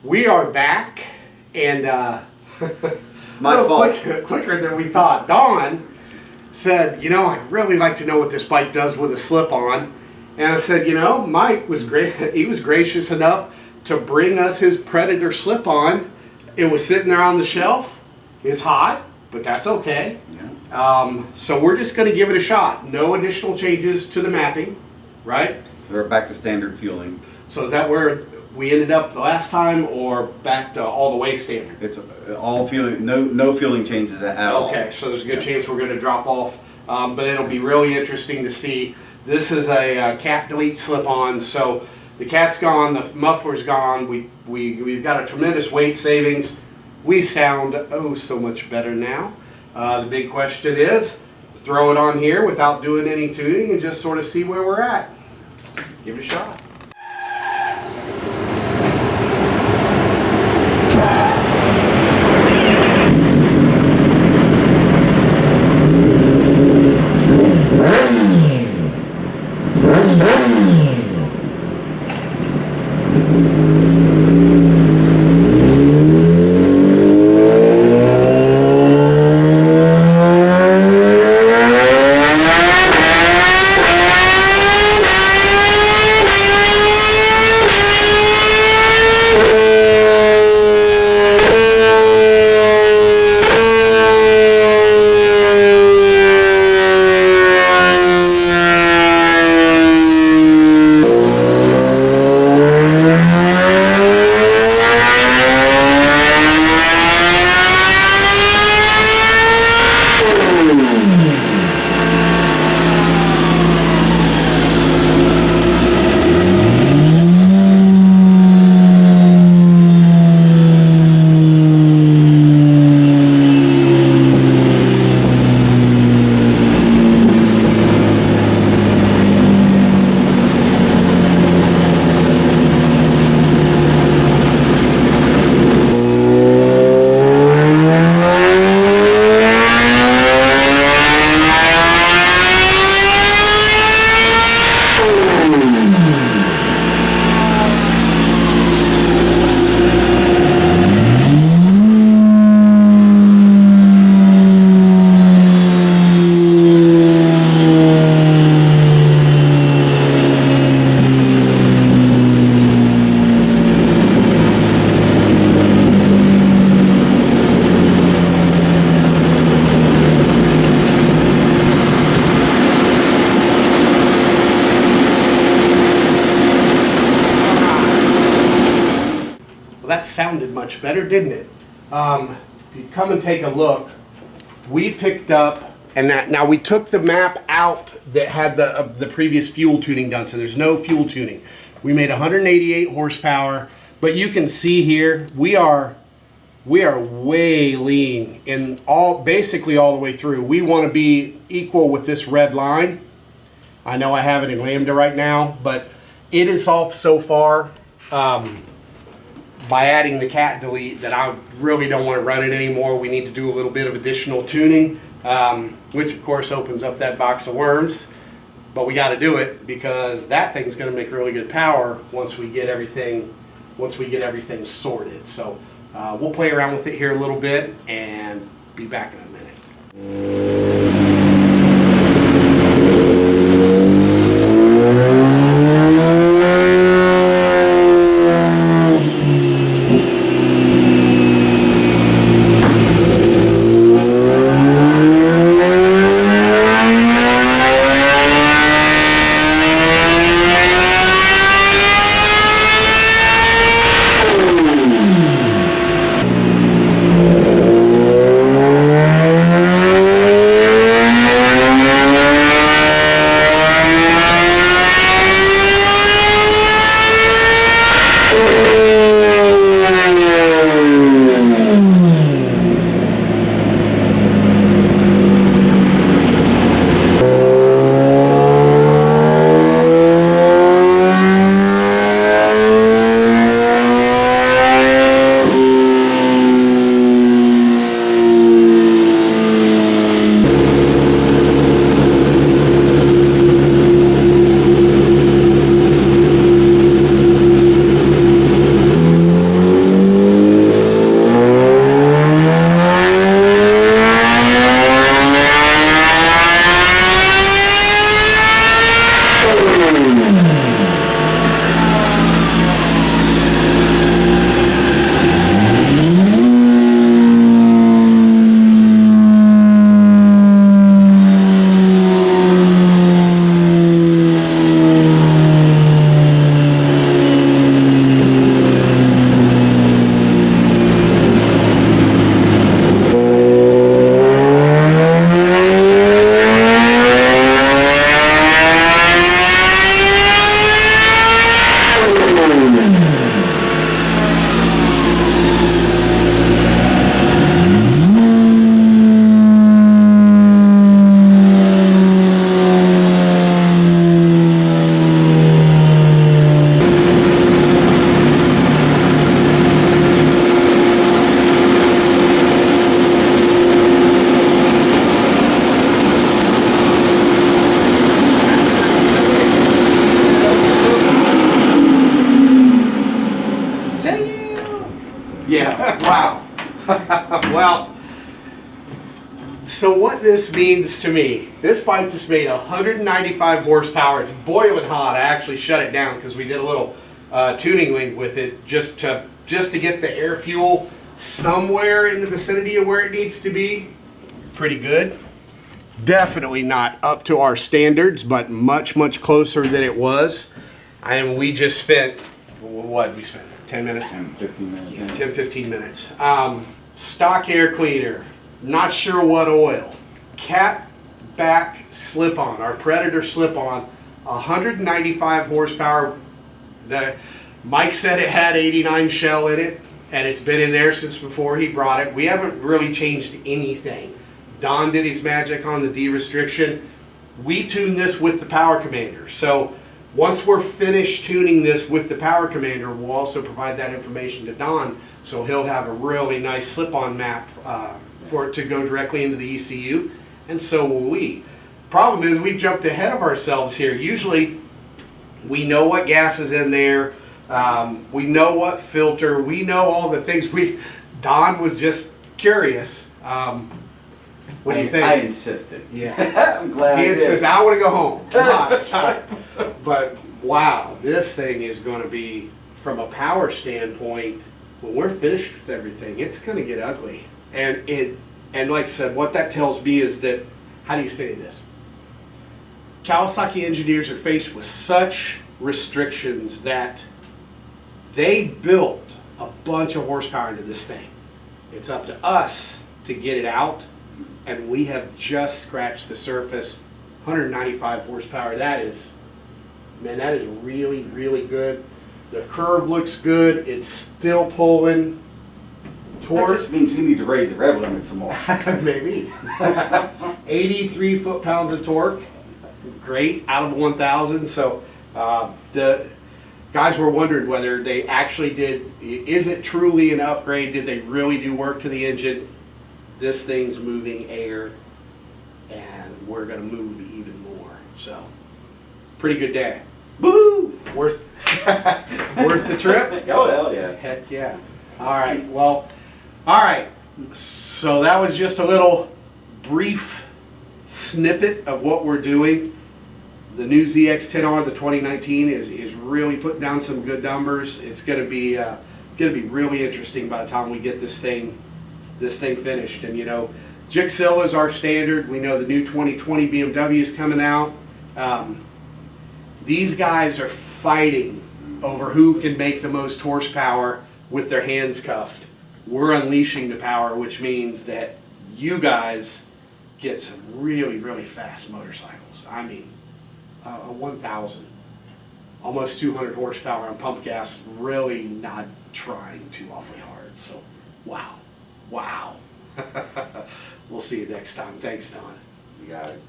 We are back, and My fault. quicker than we thought. Don said, you know, I'd really like to know what this bike does with a slip-on. And I said, you know, Mike was great. He was gracious enough to bring us his Predator slip-on. It was sitting there on the shelf. It's hot, but that's okay. Yeah. So we're just going to give it a shot. No additional changes to the mapping, right? We're back to standard fueling. So is that where we ended up the last time, or back to all the way standard? It's all fueling, no fueling changes at all. Okay, so there's a good chance we're going to drop off, but it'll be really interesting to see. This is a cat delete slip-on, so the cat's gone, the muffler's gone. We've got a tremendous weight savings. We sound oh so much better now. The big question is, throw it on here without doing any tuning and just sort of see where we're at. Give it a shot. That sounded much better, didn't it? If you come and take a look, we picked up, and now we took the map out that had the previous fuel tuning done, so there's no fuel tuning. We made 188 horsepower, but you can see here we are way lean in basically all the way through. We want to be equal with this red line. I know I have it in Lambda right now, but it is off so far. By adding the cat delete that I really don't want to run it anymore. We need to do a little bit of additional tuning, which of course opens up that box of worms, but we got to do it because that thing's going to make really good power once we get everything sorted. So we'll play around with it here a little bit and be back in a minute. this means to me, this bike just made 195 horsepower. It's boiling hot. I actually shut it down because we did a little tuning link with it just to get the air fuel somewhere in the vicinity of where it needs to be. Pretty good. Definitely not up to our standards, but much, much closer than it was. And we just spent, what we spent? 10 minutes? 10, 15 minutes. Yeah, 10, 15 minutes. Stock air cleaner. Not sure what oil. Cat back slip-on, our Predator slip-on, 195 horsepower. Mike said it had 89 shell in it, and it's been in there since before he brought it. We haven't really changed anything. Don did his magic on the de-restriction. We tuned this with the Power Commander. So once we're finished tuning this with the Power Commander, we'll also provide that information to Don, so he'll have a really nice slip-on map for it to go directly into the ECU, and so will we. Problem is, we jumped ahead of ourselves here. Usually, we know what gas is in there, we know what filter, we know all the things. Don was just curious. What do you think? I insisted. Yeah. I'm glad He I did. says, I want to go home. I'm tired. But wow, this thing is going to be, from a power standpoint, when we're finished with everything, it's going to get ugly. And like I said, what that tells me is that, how do you say this? Kawasaki engineers are faced with such restrictions that they built a bunch of horsepower into this thing. It's up to us to get it out, and we have just scratched the surface. 195 horsepower, that is, man, that is really, really good. The curve looks good. It's still pulling. That Torque, just means we need to raise the rev limit some more. maybe. 83 foot-pounds of torque. Great, out of the 1,000. So the guys were wondering whether they actually did, is it truly an upgrade? Did they really do work to the engine? This thing's moving air, and we're going to move even more. So, pretty good day. Woo! Worth the trip? Oh, hell yeah. Heck yeah. All right, well, all right. So that was just a little brief snippet of what we're doing. The new ZX-10R, the 2019, is really putting down some good numbers. It's going to be really interesting by the time we get this thing finished. And you know, Gixxil is our standard. We know the new 2020 BMW is coming out. These guys are fighting over who can make the most horsepower with their hands cuffed. We're unleashing the power, which means that you guys get some really, really fast motorcycles. I mean, a 1,000, almost 200 horsepower on pump gas, really not trying too awfully hard. So, wow. Wow. We'll see you next time. Thanks, Don. You got it.